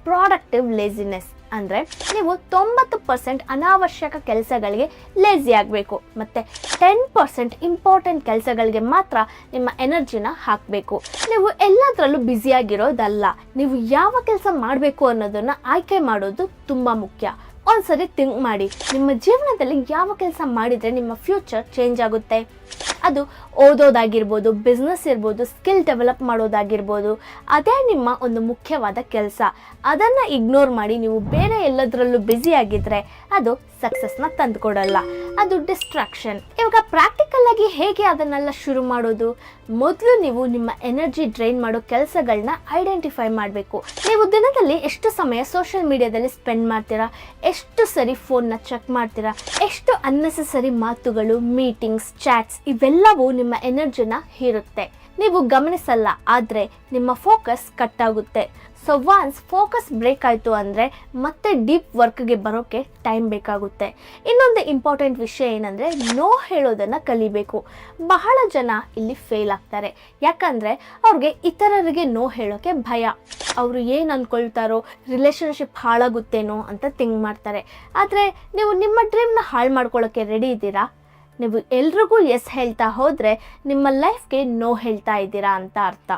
Productive laziness. ಅಂದರೆ ನೀವು 90% ಅನಾವಶ್ಯಕ ಕೆಲಸಗಳಿಗೆ ಲೇಸಿ ಆಗಬೇಕು ಮತ್ತು 10% ಇಂಪಾರ್ಟೆಂಟ್ ಕೆಲಸಗಳಿಗೆ ಮಾತ್ರ ನಿಮ್ಮ ಎನರ್ಜಿನ ಹಾಕಬೇಕು. ನೀವು ಎಲ್ಲದರಲ್ಲೂ ಬ್ಯುಸಿಯಾಗಿರೋದಲ್ಲ, ನೀವು ಯಾವ ಕೆಲಸ ಮಾಡಬೇಕು ಅನ್ನೋದನ್ನು ಆಯ್ಕೆ ಮಾಡೋದು ತುಂಬ ಮುಖ್ಯ. ಒಂದ್ಸರಿ ಥಿಂಕ್ ಮಾಡಿ, ನಿಮ್ಮ ಜೀವನದಲ್ಲಿ ಯಾವ ಕೆಲಸ ಮಾಡಿದರೆ ನಿಮ್ಮ ಫ್ಯೂಚರ್ ಚೇಂಜ್ ಆಗುತ್ತೆ. ಅದು ಓದೋದಾಗಿರ್ಬೋದು, ಬಿಸ್ನೆಸ್ ಇರ್ಬೋದು, ಸ್ಕಿಲ್ ಡೆವಲಪ್ ಮಾಡೋದಾಗಿರ್ಬೋದು. ಅದೇ ನಿಮ್ಮ ಒಂದು ಮುಖ್ಯವಾದ ಕೆಲಸ. ಅದನ್ನು ಇಗ್ನೋರ್ ಮಾಡಿ ನೀವು ಬೇರೆ ಎಲ್ಲದರಲ್ಲೂ ಬ್ಯುಸಿ ಆಗಿದ್ದರೆ ಅದು ಸಕ್ಸಸ್ನ ತಂದುಕೊಡಲ್ಲ, ಅದು ಡಿಸ್ಟ್ರಾಕ್ಷನ್. ಇವಾಗ ಪ್ರಾಕ್ಟಿಕಲ್ ಆಗಿ ಹೇಗೆ ಅದನ್ನೆಲ್ಲ ಶುರು ಮಾಡೋದು? ಮೊದಲು ನೀವು ನಿಮ್ಮ ಎನರ್ಜಿ ಡ್ರೈನ್ ಮಾಡೋ ಕೆಲಸಗಳನ್ನ ಐಡೆಂಟಿಫೈ ಮಾಡಬೇಕು. ನೀವು ದಿನದಲ್ಲಿ ಎಷ್ಟು ಸಮಯ ಸೋಷಿಯಲ್ ಮೀಡಿಯಾದಲ್ಲಿ ಸ್ಪೆಂಡ್ ಮಾಡ್ತೀರಾ, ಎಷ್ಟು ಸರಿ ಫೋನ್ನ ಚೆಕ್ ಮಾಡ್ತೀರಾ, ಎಷ್ಟು ಅನ್ನೆಸೆಸರಿ ಮಾತುಗಳು, ಮೀಟಿಂಗ್ಸ್, ಚಾಟ್ಸ್ ಇವೆಲ್ಲವೂ ನಿಮ್ಮ ಎನರ್ಜಿನ ಹೀರುತ್ತೆ. ನೀವು ಗಮನಿಸಲ್ಲ, ಆದರೆ ನಿಮ್ಮ ಫೋಕಸ್ ಕಟ್ ಆಗುತ್ತೆ. ಸೊ ಒನ್ಸ್ ಫೋಕಸ್ ಬ್ರೇಕ್ ಆಯಿತು ಅಂದರೆ ಮತ್ತೆ ಡೀಪ್ ವರ್ಕ್ಗೆ ಬರೋಕ್ಕೆ ಟೈಮ್ ಬೇಕಾಗುತ್ತೆ. ಇನ್ನೊಂದು ಇಂಪಾರ್ಟೆಂಟ್ ವಿಷಯ ಏನಂದರೆ ನೋ ಹೇಳೋದನ್ನು ಕಲಿಬೇಕು. ಬಹಳ ಜನ ಇಲ್ಲಿ ಫೇಲ್ ಆಗ್ತಾರೆ, ಯಾಕಂದರೆ ಅವ್ರಿಗೆ ಇತರರಿಗೆ ನೋ ಹೇಳೋಕ್ಕೆ ಭಯ. ಅವರು ಏನು ಅಂದ್ಕೊಳ್ತಾರೋ, ರಿಲೇಷನ್ಶಿಪ್ ಹಾಳಾಗುತ್ತೇನೋ ಅಂತ ಥಿಂಕ್ ಮಾಡ್ತಾರೆ. ಆದರೆ ನೀವು ನಿಮ್ಮ ಡ್ರೀಮ್ನ ಹಾಳು ಮಾಡ್ಕೊಳ್ಳೋಕ್ಕೆ ರೆಡಿ ಇದ್ದೀರಾ? ನೀವು ಎಲ್ರಿಗೂ ಎಸ್ ಹೇಳ್ತಾ ಹೋದರೆ ನಿಮ್ಮ ಲೈಫ್ಗೆ ನೋ ಹೇಳ್ತಾ ಇದ್ದೀರಾ ಅಂತ ಅರ್ಥ.